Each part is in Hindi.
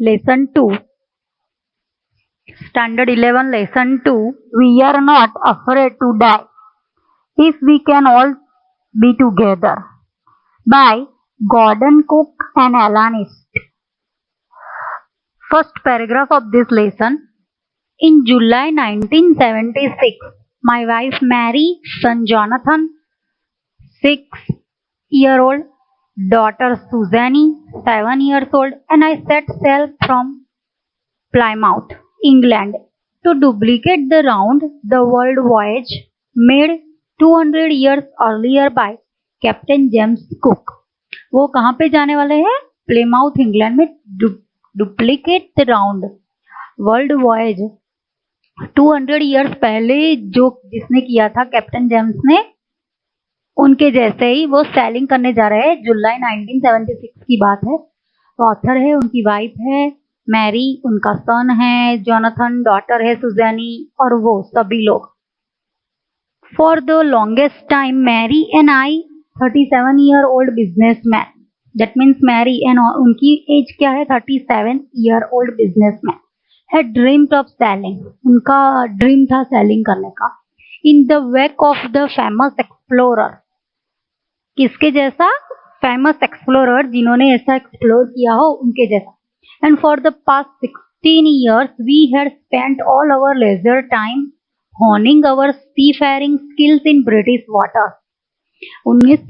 Lesson 2, Standard 11, Lesson 2. We are not afraid to die if we can all be together. By Gordon Cook and Alan East. First paragraph of this lesson. In July 1976, my wife Mary, son Jonathan, 6-year-old, daughter Susanne, 7 years old, and I set sail from Plymouth, England, to duplicate the round the world voyage made 200 years earlier by captain James cook. वो कहाँ पे जाने वाले हैं? प्लेमाउथ इंग्लैंड में duplicate the round world voyage 200 years पहले जो जिसने किया था कैप्टन जेम्स ने, उनके जैसे ही वो सैलिंग करने जा रहे हैं. जुलाई 1976 की बात है. ऑथर है, उनकी वाइफ है मैरी, उनका सन है जोनाथन, डॉटर है सुजैनी, और वो सभी लोग. For the longest time Mary and I 37-year-old businessman. That means Mary and उनकी एज क्या है? 37-year-old businessman had dreamed of sailing. उनका ड्रीम था सैलिंग करने का. In the wake of the famous explorer. किसके जैसा? famous explorer, जिन्होंने ऐसा एक्सप्लोर किया हो उनके जैसा. And for the past 16 years we had spent all our leisure time honing our seafaring skills in British waters.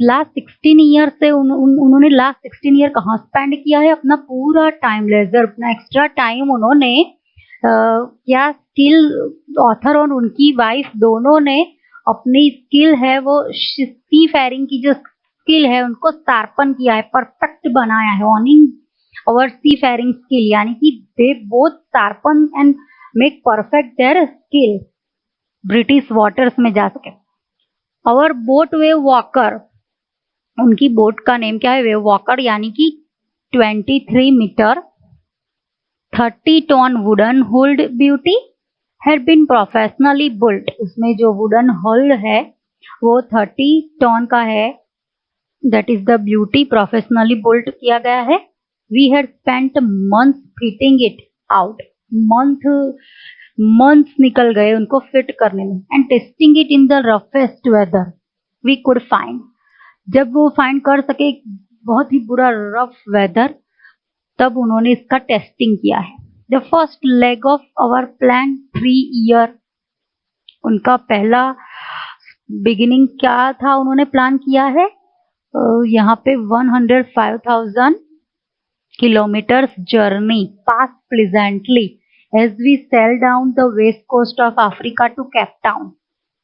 Last 16 year से उन्होंने लास्ट 16 ईयर कहाँ स्पेंड किया है? अपना पूरा टाइम, लेजर, अपना एक्स्ट्रा टाइम उन्होंने क्या स्किल, ऑथर और उनकी वाइफ दोनों ने अपनी स्किल है वो सी फेयरिंग की जो स्किल है उनको शार्पन किया है, परफेक्ट बनाया है. ऑनिंग अवर सी फेयरिंग स्किल, यानी कि they both sharpen and make perfect their skill British waters में जा सके. और बोट वेव वॉकर, उनकी बोट का नेम क्या है? वेव वॉकर, यानी कि 23 metre 30 ton wooden hulled beauty had been professionally built. उसमें जो वुडन हुल्ड है वो 30 टन का है. That is the beauty, professionally built किया गया है. We had spent months fitting it out. Months निकल गए उनको फिट करने में. And testing it in the roughest weather we could find. जब वो फाइंड कर सके बहुत ही बुरा रफ वेदर, तब उन्होंने इसका टेस्टिंग किया है. The first leg of our plan 3 year. उनका पहला बिगिनिंग क्या था उन्होंने प्लान किया है? यहाँ पे 105,000 kilometres journey pass pleasantly as we sail down the west coast of Africa to Cape Town.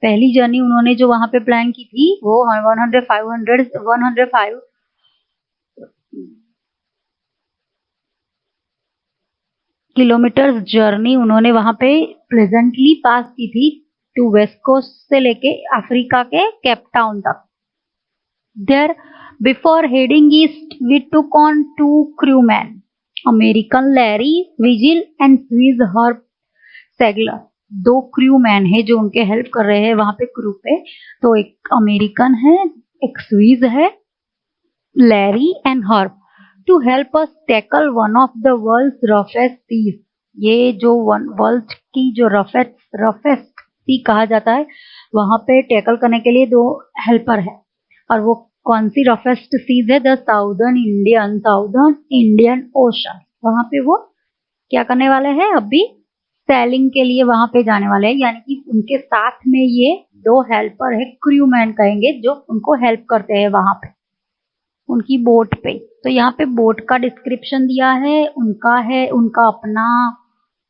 पहली जर्नी उन्होंने जो वहां पे प्लान की थी वो 105 किलोमीटर्स जर्नी उन्होंने वहां पे प्लेजेंटली पास की थी टू वेस्ट कोस्ट से लेके अफ्रीका के केप टाउन तक. There before heading east we took on 2 crewmen, American Larry Vigil and Swiss Herb Seigler. 2 crewman है जो उनके हेल्प कर रहे हैं वहां पे क्रू पे. तो एक अमेरिकन है, एक स्वीज है, Larry and Herb, to help us tackle one of the world's roughest seas. ये जो वर्ल्ड की जो रफेस्ट सी कहा जाता है वहां पे टैकल करने के लिए 2 हेल्पर है. और वो कौन सी रफेस्ट सीज है? The southern Indian ocean. वहां पे वो क्या करने वाले हैं? अभी सैलिंग के लिए वहां पे जाने वाले हैं. यानी कि उनके साथ में ये 2 हेल्पर है, क्रूमैन कहेंगे, जो उनको हेल्प करते हैं वहां पे उनकी बोट पे. तो यहाँ पे बोट का डिस्क्रिप्शन दिया है, उनका अपना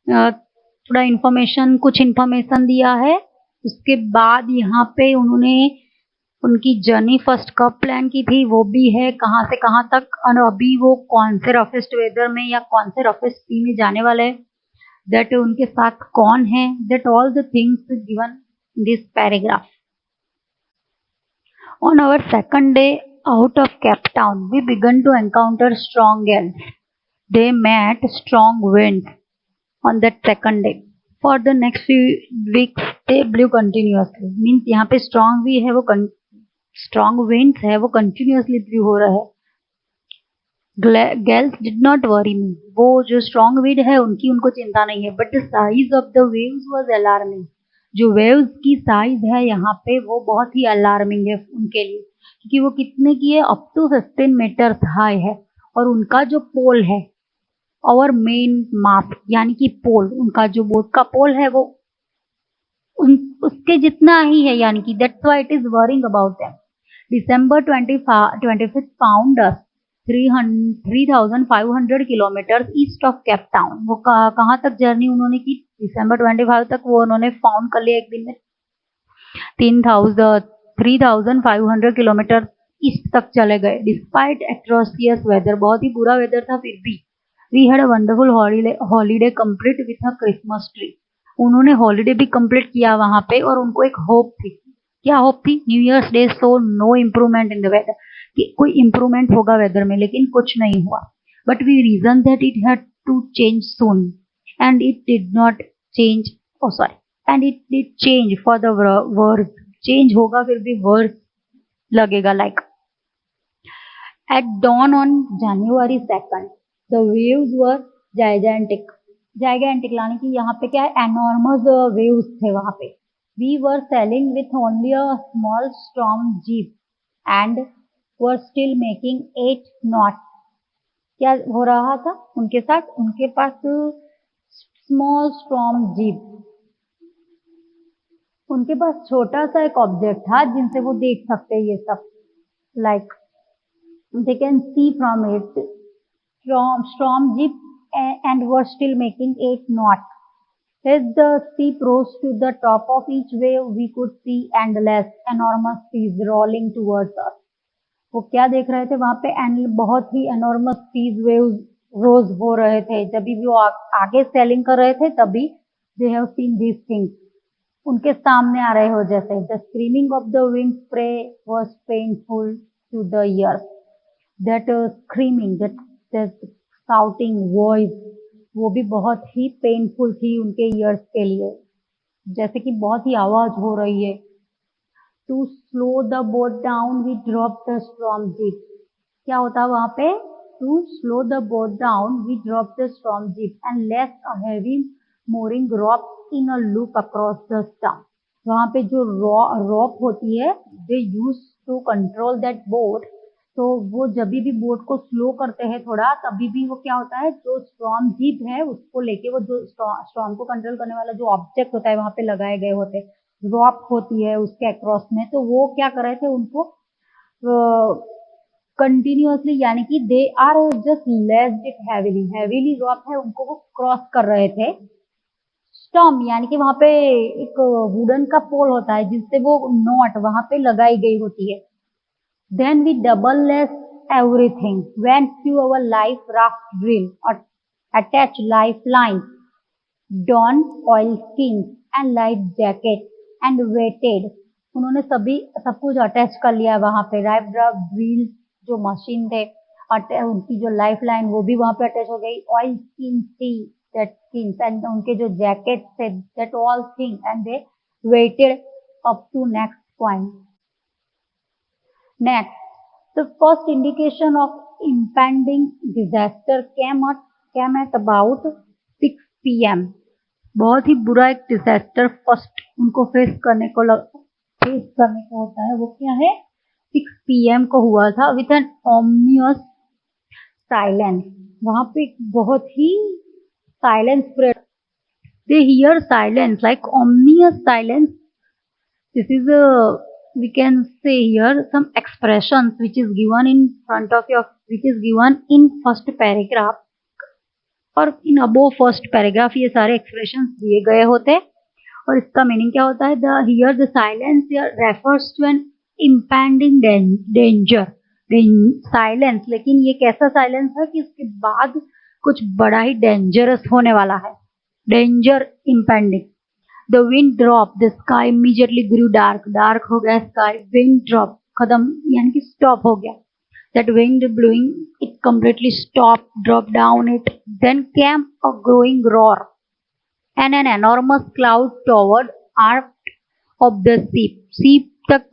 थोड़ा इंफॉर्मेशन, कुछ इंफॉर्मेशन दिया है. उसके बाद यहाँ पे उन्होंने उनकी जर्नी फर्स्ट कब प्लान की थी वो भी है, कहाँ से कहाँ तक, और अभी वो कौन से रफेस्ट वेदर में या कौन से रफेस्ट सी में जाने वाले हैं, दैट उनके साथ कौन है, that all the things given in this paragraph. On our second day out of Cape Town we began to encounter strong gales. They met strong winds on that second day. For the next few weeks they blew continuously. Means यहाँ पे strong भी है, वो स्ट्रॉन्ग विंड्स है वो कंटिन्यूअसली ब्लू हो रहा है. Gulls did not worry me. वो जो strong wind है उनकी उनको चिंता नहीं है. But the size of the waves was alarming. जो waves की size है यहाँ पे वो बहुत ही alarming है उनके लिए, क्योंकि वो कितने की है, up to 15 meters high है. और उनका जो पोल है, और मेन मास्ट यानी कि पोल, उनका जो बोट का पोल है वो उसके जितना ही है, यानी कि that's why it is worrying about them. December 25th found us 3,500 kilometre east of Cape town. वो कहाँ तक जर्नी उन्होंने की? December 25 तक वो उन्होंने फाउंड कर लिया एक दिन में 3,500 किलोमीटर ईस्ट तक चले गए. डिस्पाइट एट्रोसियस वेदर, बहुत ही बुरा वेदर था फिर भी. We had a wonderful holiday complete with a Christmas tree. उन्होंने हॉलीडे भी कंप्लीट किया वहां पे, और उनको एक होप थी. क्या होप थी? New Year's Day so no improvement in the weather, कि कोई इम्प्रूवमेंट होगा वेदर में, लेकिन कुछ नहीं हुआ. But we reason that it had to change soon, and it did not change. Oh sorry, and it did change for the worse. Change होगा फिर भी वर्स लगेगा. Like at dawn on January 2nd, the waves were gigantic. Gigantic यानी कि यहाँ पे क्या है, एनॉर्मस वेव्स थे वहां पे. We were sailing with only a small storm jib and were still making 8 knot. क्या हो रहा था उनके साथ? उनके पास स्मॉल स्टॉर्म जीप, उनके पास छोटा सा एक ऑब्जेक्ट था जिनसे वो देख सकते हैं ये सब. Like they can see from it storm jeep and were still making 8 knots. As the ship rose to the top of each wave, we could see endless, enormous seas rolling towards us. वो क्या देख रहे थे वहां पे? बहुत ही enormous seas waves रोज हो रहे थे. जब भी वो आगे सेलिंग कर रहे थे तभी they have seen these things. उनके सामने आ रहे हो जैसे. The screaming of the wind spray was painful to the ears. That screaming, that shouting voice, वो भी बहुत ही पेनफुल थी उनके ईयर्स के लिए, जैसे कि बहुत ही आवाज हो रही है. To slow the boat down we drop the storm jib. क्या होता है वहां पे? To slow the boat down we drop the storm jib and less a heavy mooring rope in a loop across the stump. वहां पे जो रोप होती है, they used to control that boat. तो वो जब भी बोट को स्लो करते हैं थोड़ा, तभी भी वो क्या होता है, जो स्टॉर्म जीप है उसको लेके, वो जो स्टॉर्म को कंट्रोल करने वाला जो ऑब्जेक्ट होता है वहां पे लगाए गए होते, रॉप होती है उसके अक्रॉस में. तो वो क्या कर रहे थे, उनको कंटिन्यूअसली, यानी कि they are just lashed it heavily rope है, उनको वो क्रॉस कर रहे थे. स्टॉर्म यानी कि वहां पे एक वुडन का पोल होता है जिससे वो नॉट वहां पे लगाई गई होती है. Then we double-less everything, went through our life raft drill, or attached lifelines, don oilskins and life jacket, and waited. उन्होंने सब कुछ अटैच कर लिया वहां पे. लाइफ ड्राफ्ट ड्रिल जो मशीन थे, उनकी जो लाइफ लाइन वो भी वहां पे अटैच हो गई. ऑयल स्किन थी, दैट स्किन्स, एंड उनके जो जैकेट थे, that all thing, and they waited up to next point. Next, the first indication of impending disaster came at about 6 p.m. बहुत ही बुरा एक डिजास्टर फर्स्ट उनको फेस करने को होता है. वो क्या है? 6 p.m. को हुआ था. With an ominous silence. वहां पे बहुत ही silence spread. They hear silence like ominous silence. This is we can say here some expressions which is given in front of your, which is given in first paragraph और in above first paragraph. ये सारे expressions दिए गए होते हैं और इसका मीनिंग क्या होता है? The here the silence here refers to an impending danger. Silence, लेकिन ये कैसा साइलेंस है कि इसके बाद कुछ बड़ा ही डेंजरस होने वाला है. Danger impending. The wind dropped, the sky immediately grew dark हो गया sky. Wind drop खत्म यानी कि stop हो गया. That wind blowing, it completely stopped, dropped down it. Then came a growing roar and an enormous cloud towered aft of the ship. Ship तक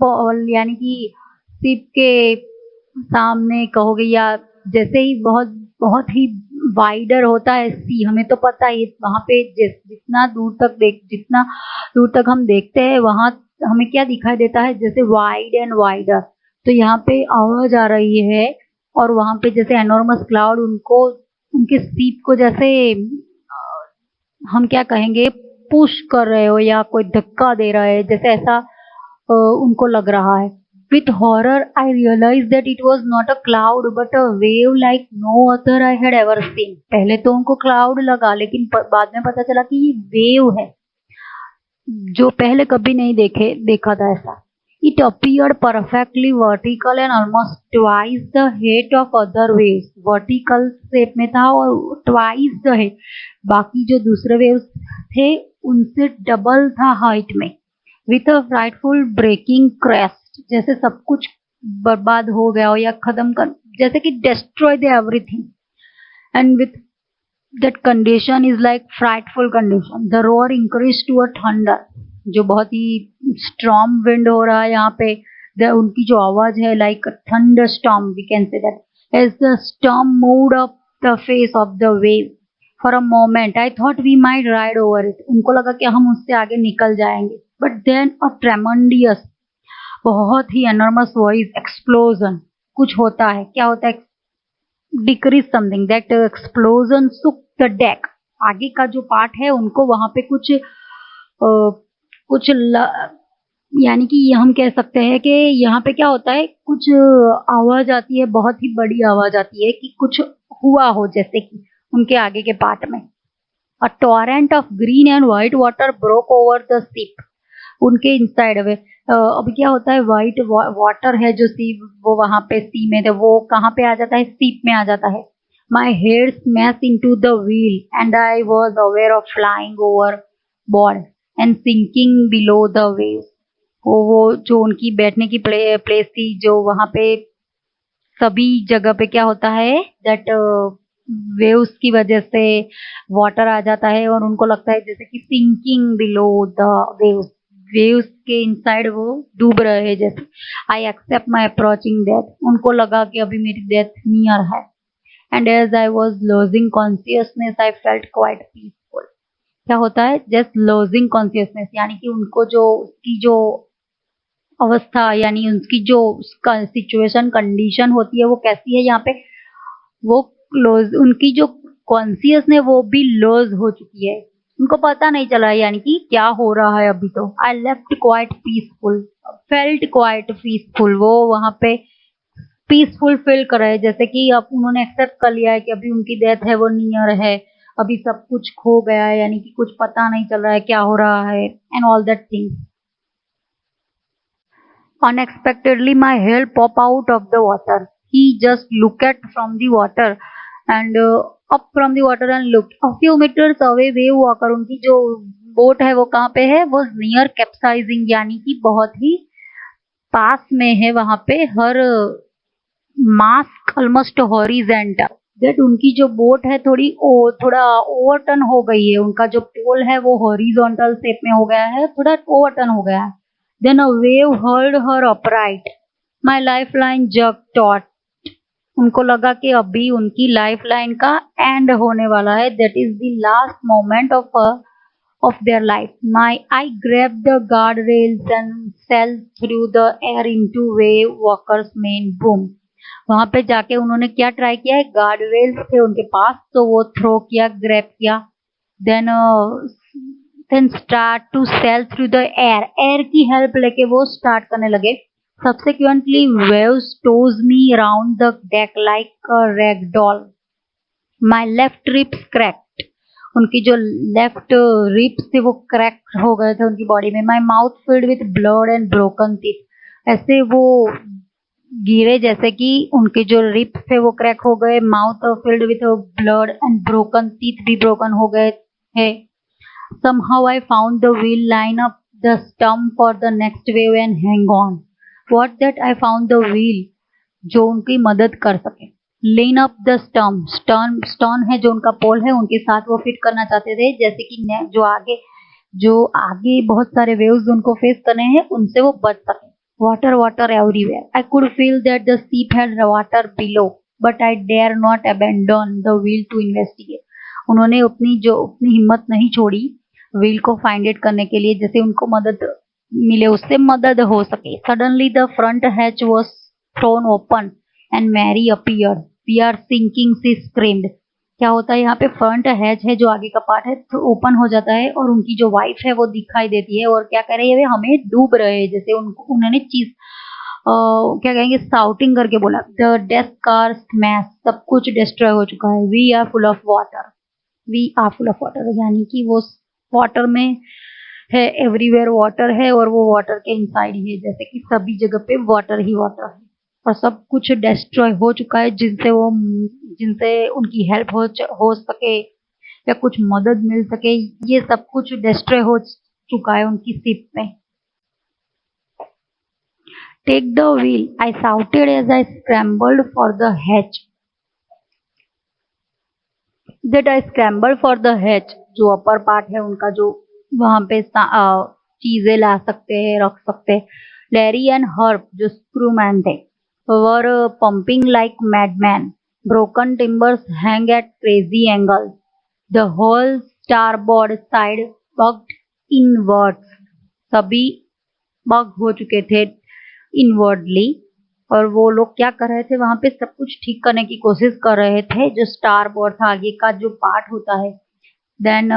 यानी कि ship के सामने कहोगे या जैसे ही बहुत बहुत ही वाइडर होता है सी, हमें तो पता है वहां पे जितना दूर तक हम देखते हैं वहां हमें क्या दिखाई देता है, जैसे वाइड एंड वाइडर। तो यहाँ पे आवाज आ रही है और वहां पे जैसे एनॉर्मस क्लाउड उनको उनके सीप को जैसे हम क्या कहेंगे पुश कर रहे हो या कोई धक्का दे रहा है, जैसे ऐसा उनको लग रहा है। With horror, I realized that it was not a cloud but a wave like no other I had ever seen. पहले तो उनको क्लाउड लगा, लेकिन बाद में पता चला कि ये वेव है जो पहले कभी नहीं देखा था ऐसा। It appeared perfectly vertical and almost twice the height of other waves. Vertical shape में था और twice the height. बाकी जो दूसरे waves थे उनसे डबल था हाइट में। With a frightful breaking crest, जैसे सब कुछ बर्बाद हो गया हो या खत्म कर, जैसे कि destroy the everything. And with that condition is like frightful condition. The roar increased to a thunder, जो बहुत ही storm wind हो रहा है यहाँ पे। उनकी जो आवाज है like a thunderstorm, we can say that. As the storm moved up the face of the wave, for a moment I thought we might ride over it. उनको लगा कि हम उससे आगे निकल जाएंगे। But then a tremendous, बहुत ही enormous voice explosion, कुछ होता है, क्या होता है, decrease something, that explosion shook the deck. आगे का जो पार्ट है उनको वहां पे कुछ यानी कि हम कह सकते हैं कि यहाँ पे क्या होता है, कुछ आवाज आती है, बहुत ही बड़ी आवाज आती है कि कुछ हुआ हो, जैसे कि उनके आगे के पार्ट में। A torrent of green and white water broke over the ship. उनके इनसाइड में अभी क्या होता है, व्हाइट वाटर है जो सी, वो वहां पे सी में थे, वो कहाँ पे आ जाता है, सीप में आ जाता है। My head smashed into the wheel and I was aware of flying overboard and sinking below the waves. वो जो उनकी बैठने की प्लेस थी, जो वहां पे सभी जगह पे क्या होता है, दैट वेव्स की वजह से वाटर आ जाता है और उनको लगता है जैसे कि sinking below the waves, waves के इनसाइड वो डूब रहे हैं जैसे। I accept my approaching death, उनको लगा कि अभी मेरी डेथ नियर है। And as I was losing consciousness I felt quite peaceful. क्या होता है, जस्ट लूजिंग कॉन्शियसनेस, यानी कि उनको जो उसकी जो अवस्था, यानी उनकी जो सिचुएशन कंडीशन होती है वो कैसी है यहाँ पे, वो लॉज, उनकी जो कॉन्शियसनेस वो भी लॉज हो चुकी है, उनको पता नहीं चला यानी कि क्या हो रहा है अभी तो। I left quite peaceful, felt quite peaceful, वो वहां पे पीसफुल फील कर रहे हैं, जैसे कि अब उन्होंने एक्सेप्ट कर लिया है कि अभी उनकी डेथ है वो नियर है, अभी सब कुछ खो गया है, यानी कि कुछ पता नहीं चल रहा है क्या हो रहा है, and all that things. Unexpectedly, my head popped out of the water. He just looked from the water and up from the water and looked. A few meters away, wave walker, उनकी जो बोट है वो कहाँ पे है, वो near capsizing, यानी कि बहुत ही पास में है वहां पे, हर मास्क ऑलमोस्ट हॉरिजेंटल, दैट उनकी जो बोट है थोड़ा ओवरटर्न हो गई है, उनका जो पोल है वो हॉरिजॉन्टल शेप में हो गया है, थोड़ा ओवरटर्न हो गया है। Then a wave hurled her upright. My lifeline jerked taut. उनको लगा कि अभी उनकी लाइफलाइन का एंड होने वाला है, that is the last moment of their life. I grabbed the guardrails and fell through the air into wave walker's main boom. वहां पे जाके उन्होंने क्या ट्राई किया है, गार्डरेल्स थे उनके पास तो वो थ्रो किया, ग्रैब किया, then start to sail through the air. Air की हेल्प लेके वो स्टार्ट करने लगे। Subsequently, waves tossed me around the deck like a rag doll. My left ribs cracked. उनकी जो लेफ्ट रिब्स थे वो क्रैक हो गए थे उनकी बॉडी में। My mouth filled with blood and broken teeth. ऐसे वो गिरे जैसे कि उनके जो रिब्स थे वो क्रैक हो गए, mouth filled with blood and broken teeth भी ब्रोकन हो गए थे। Somehow I found the wheel, line up the stump for the next wave and hang on. What that I found the wheel जो उनकी मदद कर सके। Line up the stump, stone है जो उनका पोल है, उनके साथ वो फिट करना चाहते थे, जैसे कि जो आगे बहुत सारे वेव्स उनको फेस करने हैं उनसे वो बच सके। Water everywhere. I could feel that the ship had water below, but I dare not abandon the wheel to investigate. उन्होंने अपनी हिम्मत नहीं छोड़ी व्हील को फाइंड इट करने के लिए, जैसे उनको मदद मिले, उससे मदद हो सके. Suddenly the front hatch was thrown open and Mary appeared. We are sinking, she screamed. क्या होता है यहाँ पे, फ्रंट हैच है जो आगे का पार्ट है तो ओपन हो जाता है और उनकी जो वाइफ है वो दिखाई देती है और क्या कह रही है, वे हमें डूब रहे हैं. जैसे उन्होंने चीज क्या कहेंगे, साउटिंग करके बोला. द डेस्क कार स्मैश, सब कुछ डिस्ट्रॉय हो चुका है. We are full of water. We are full of water यानी कि वो वाटर में है, एवरीवेयर वाटर है और वो वाटर के इनसाइड ही है, जैसे कि सभी जगह पे वाटर ही वाटर है और सब कुछ डिस्ट्रॉय हो चुका है, जिनसे उनकी हेल्प हो सके या कुछ मदद मिल सके, ये सब कुछ डिस्ट्रॉय हो चुका है उनकी शिप में. Take the wheel, I shouted as I scrambled for the hatch. That I scrambled for the hatch, जो अपर पार्ट है उनका, जो वहां पे चीजें ला सकते हैं, रख सकते हैं. लैरी एंड हर्ब, जो स्क्रूमैन थे, were pumping like madmen. Broken timbers hang at crazy angles. The whole starboard side bugged inwards. सभी बग हो चुके थे इनवर्डली और वो लोग क्या कर रहे थे, वहां पे सब कुछ ठीक करने की कोशिश कर रहे थे. जो स्टारबोर्ड था, आगे का जो पार्ट होता है, देन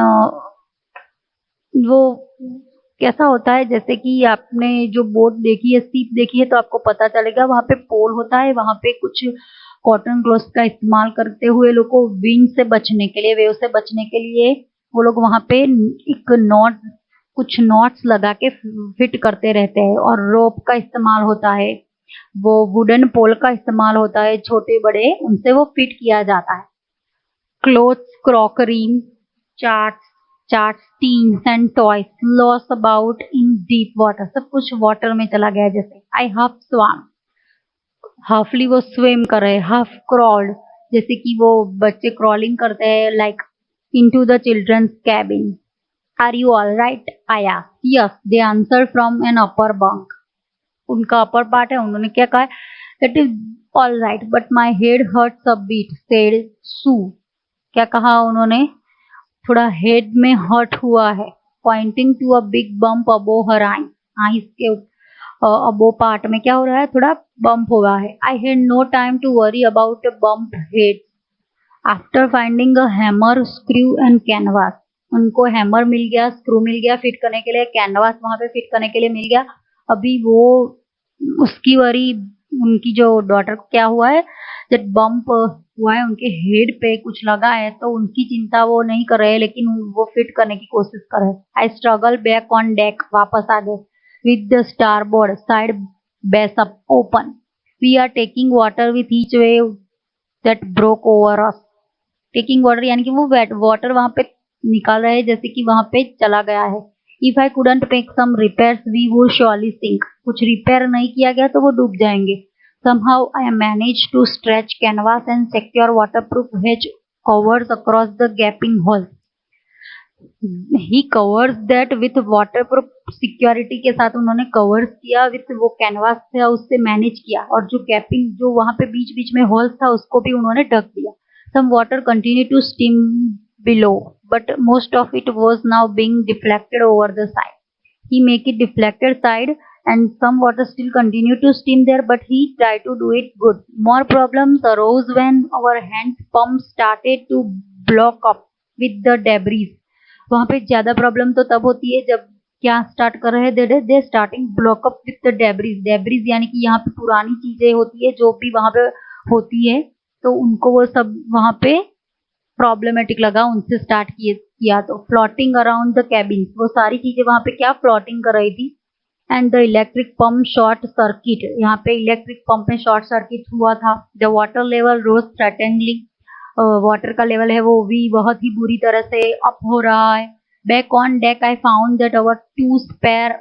वो कैसा होता है, जैसे कि आपने जो बोट देखी है, सीप देखी है, तो आपको पता चलेगा वहां पे पोल होता है, वहां पे कुछ कॉटन क्लॉथ का इस्तेमाल करते हुए लोग को विंड से बचने के लिए, वेव से बचने के लिए वो लोग वहां पे कुछ नॉट्स लगा के फिट करते रहते हैं. और रोप का इस्तेमाल होता है, वो वुडन पोल का इस्तेमाल होता है, छोटे बड़े, उनसे वो फिट किया जाता है. Clothes, crockery, charts, teens and toys lost about in deep water. सब कुछ वाटर में चला गया. जैसे आई हाफ स्वाम, हाफली वो स्विम कर रहे, हाफ क्रॉल्ड, जैसे कि वो बच्चे क्रॉलिंग करते हैं, like into the children's cabin. Are you all right, I asked. Yes, they answered from an upper bunk. उनका अपर पार्ट है, उन्होंने क्या कहा, that is all right but my head hurts a bit, said Sue. क्या कहा उन्होंने, थोड़ा हेड में हर्ट हुआ है. Pointing to a big bump above her eyes के अबो पार्ट में क्या हो रहा है, थोड़ा बम्प हुआ है. I had no time to worry about a bump head. After finding a hammer, screw and canvas, उनको हैमर मिल गया, स्क्रू मिल गया फिट करने के लिए, कैनवास वहां पे फिट करने के लिए मिल गया. अभी वो उसकी वरी, उनकी जो डॉटर को क्या हुआ है, जब बम्प हुआ है, उनके हेड पे कुछ लगा है, तो उनकी चिंता वो नहीं कर रहे, लेकिन वो फिट करने की कोशिश कर रहे. I struggle back on deck, वापस आ गए. With the starboard side base up open, we are taking water with each wave that broke over us. Taking water यानी कि वो वाटर वहां पे निकाल रहे हैं, जैसे कि वहां पे चला गया है. If I couldn't make some repairs we would surely sink. कुछ रिपेयर नहीं किया गया तो वो डूब जाएंगे. Somehow I managed to stretch canvas and secure waterproof hedge covers across the gaping hole. He covers that with waterproof security के साथ उन्होंने कवर्स किया, विथ वो कैनवास था उससे मैनेज किया, और जो गैपिंग जो वहां पे बीच बीच में होल्स था उसको भी उन्होंने ढक दिया. Some water continued to steam below, but most of it was now being deflected over the side. He make it deflected side and some water still continued to steam there, but he tried to do it good. More problems arose when our hand pump started to block up with the debris. वहां पे ज्यादा प्रॉब्लम तो तब होती है जब क्या स्टार्ट कर रहे हैं, दे starting block up with the debris. Debris यानी कि यहाँ पे पुरानी चीजें होती है जो भी वहां पे होती है, तो उनको वो सब वहां पे प्रॉब्लमेटिक लगा, उनसे स्टार्ट किया. तो फ्लोटिंग अराउंड द कैबिन, वो सारी चीजें वहां पे क्या फ्लोटिंग कर रही थी. And the electric pump short circuit, यहाँ पे इलेक्ट्रिक पंप में शॉर्ट सर्किट हुआ था. The water level rose threateningly, water का लेवल है वो भी बहुत ही बुरी तरह से अप हो रहा है. Back on deck I found that our 2 spare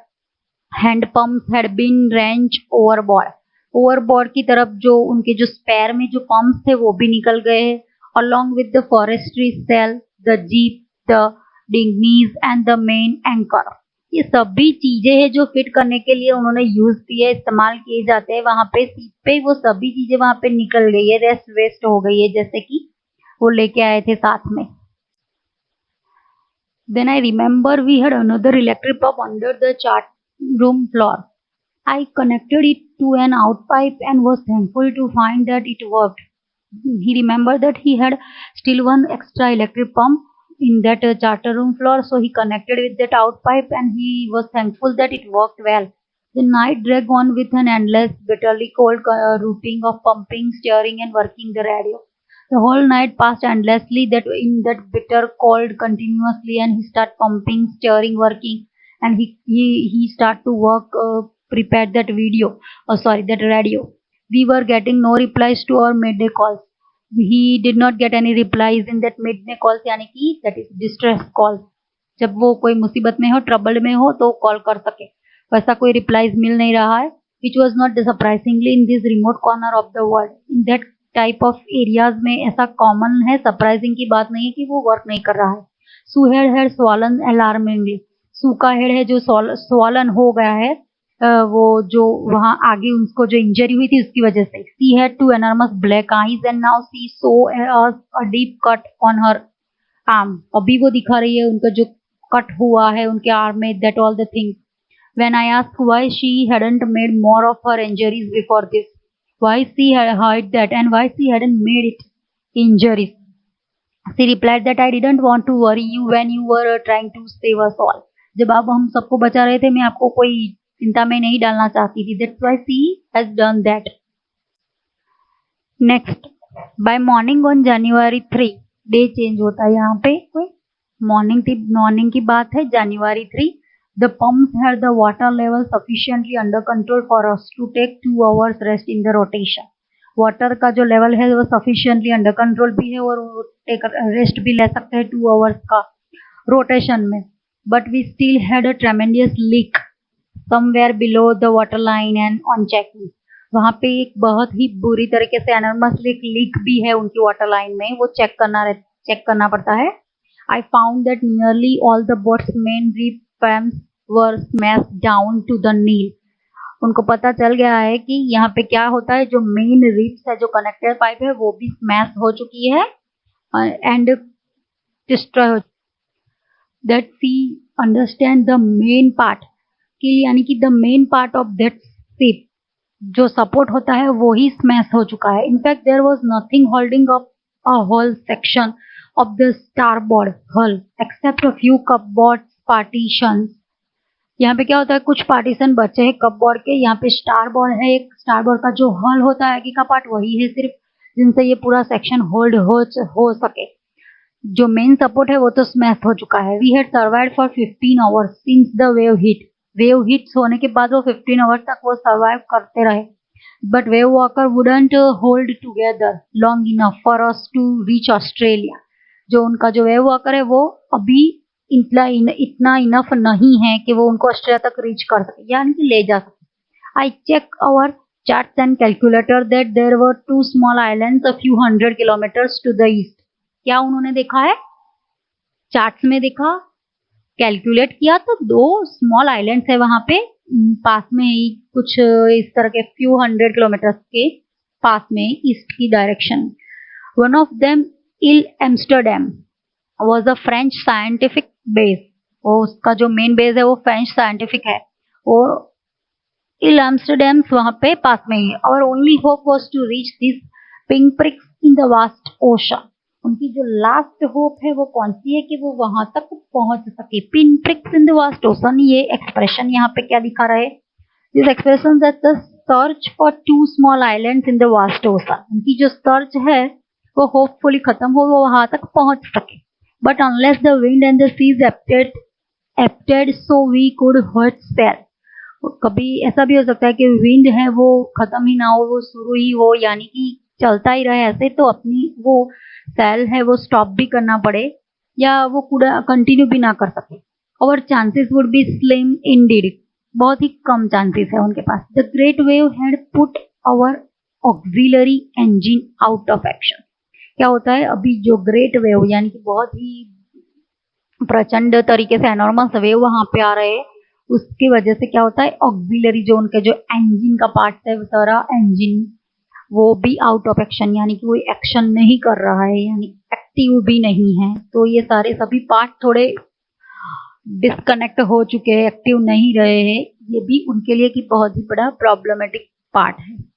hand pumps had been wrench overboard. Overboard की तरफ जो उनके जो स्पेयर में जो पंप्स थे वो भी निकल गए. along with the forestry cell, the jeep, the dinghies and the main anchor. ये सभी चीजें हैं जो फिट करने के लिए उन्होंने यूज किए, इस्तेमाल किए जाते हैं वहां पे सीप पे, वो सभी चीजें वहां पे निकल गई है, रेस्ट वेस्ट हो गई है, जैसे कि वो लेके आए थे साथ में. Then I remember we had another electric pump under the chart room floor. I connected it to an outpipe and was thankful to find that it worked. He remembered that he had still one extra electric pump in that charter room floor, so he connected with that outpipe and he was thankful that it worked well. The night dragged on with an endless, bitterly cold routine of pumping, steering, and working the radio. The whole night passed endlessly that in that bitter cold continuously, and he started pumping, steering, working, and he start to work, prepared that that radio. We were getting no replies to our midday calls. He did not get any replies in that midday calls, यानी कि that is distress calls. जब वो कोई मुसीबत में हो, ट्रबल में हो, तो कॉल कर सके, वैसा कोई रिप्लाईज मिल नहीं रहा है. Which was not surprisingly in this remote corner of the world. In that type of areas में ऐसा कॉमन है, सरप्राइजिंग की बात नहीं है कि वो वर्क नहीं कर रहा है. सू हेड हैड स्वॉलन अलार्मिंगली. सू का हेड है जो स्वॉलन हो गया है, वो जो वहां आगे उनको जो इंजरी हुई थी उसकी वजह से. She had two enormous black eyes and now she saw a deep cut on her arm. अभी वो दिखा रही है उनका जो कट हुआ है उनके आर्म में, that all the thing. When I asked why she hadn't made more of her injuries before this, why she had hid that and why she hadn't made it injuries, she replied that I didn't want to worry you when you were trying to save us all. जब आप हम सबको बचा रहे थे, मैं आपको कोई चिंता में नहीं डालना चाहती थी. That's why she has done that. Next, by morning on January 3, day change होता है यहाँ पे, कोई मॉर्निंग की बात है. January 3, the pumps had the water level sufficiently under control for us to take 2 hours rest in the rotation. Water का जो लेवल है वो sufficiently under control भी है और एक रेस्ट भी ले सकते हैं 2 hours का रोटेशन में. But we still had a tremendous leak somewhere below the water line and on checking. वहाँ पे एक बहुत ही बुरी तरीके से एनॉर्मस लीक भी है उनकी वाटर लाइन में, वो चेक करना पड़ता है. I found that nearly all the boat's main reef pumps were smashed down to the knee. उनको पता चल गया है कि यहाँ पे क्या होता है, जो मेन रिप्स है, जो कनेक्टर पाइप है, वो भी स्मैश हो चुकी है एंड डिस्ट्रॉय हो. That see understand the main part कि यानी कि the main part of that ship जो सपोर्ट होता है वो ही स्मैश हो चुका है. In fact there was nothing holding up a whole section of the starboard hull except a few cupboard partitions. यहाँ पे क्या होता है, कुछ पार्टीशन बचे हैं कपबोर्ड के. यहाँ पे स्टारबोर्ड है, एक स्टारबोर्ड का जो हल होता है आगे का पार्ट, वही है सिर्फ जिनसे ये पूरा सेक्शन होल्ड हो सके. जो मेन सपोर्ट है वो तो स्मैश हो चुका है. We had survived for 15 hours since the wave hits होने के बाद वो 15 आवर्स तक वो सर्वाइव करते रहे. But Wave Walker wouldn't hold together long enough for us to reach Australia. जो उनका जो वेव वॉकर है वो अभी इतना इनफ नहीं है कि वो उनको ऑस्ट्रेलिया तक रीच कर सके, यानी कि ले जा सके. I check our charts and calculator that there were 2 small islands a few 100 kilometres to the east. क्या उन्होंने देखा है, चार्ट्स में देखा, कैलकुलेट किया तो 2 स्मॉल आइलैंड्स है वहां पे पास में ही, कुछ इस तरह के फ्यू 100 किलोमीटर्स के पास में ईस्ट की direction. One of them Ile Amsterdam was a French scientific base. वो उसका जो मेन बेस है वो फ्रेंच साइंटिफिक है, और इल एम्स्टरडैम वहां पे पास में ही. और only hope was to reach this pinpricks in the vast ocean. उनकी जो लास्ट होप है वो कौन सी है कि वो वहां तक पहुंच सके. पिनप्रिक्स इन द वास्ट ओशन, ये एक्सप्रेशन यहाँ पे क्या दिखा रहा है, this expression that the search for 2 small islands in the vast ocean. उनकी जो सर्च है वो होपफुली खत्म हो, वो वहां तक पहुंच सके. But unless the wind and the seas apted so we could hot sail. कभी ऐसा भी हो सकता है कि विंड है वो खत्म ही ना हो, वो शुरू ही हो, यानी कि चलता ही रहे ऐसे, तो अपनी वो सेल है वो स्टॉप भी करना पड़े या वो पूरा कंटिन्यू भी ना कर सके. और chances would be slim indeed, बहुत ही कम चांसेस है उनके पास. The great wave had put our auxiliary engine out of action. क्या होता है, अभी जो ग्रेट वेव यानी कि बहुत ही प्रचंड तरीके से एनॉर्मस वेव वहां पे आ रहे हैं, उसकी वजह से क्या होता है, ऑक्सिलरी जो उनके जो इंजन का पार्ट है, वो सारा इंजन वो भी आउट ऑफ एक्शन, यानी कि कोई एक्शन नहीं कर रहा है, यानी एक्टिव भी नहीं है। तो ये सारे सभी पार्ट थोड़े डिस्कनेक्ट हो चुके हैं, एक्टिव नहीं रहे हैं। ये भी उनके लिए की बहुत ही बड़ा प्रॉब्लमेटिक पार्ट है।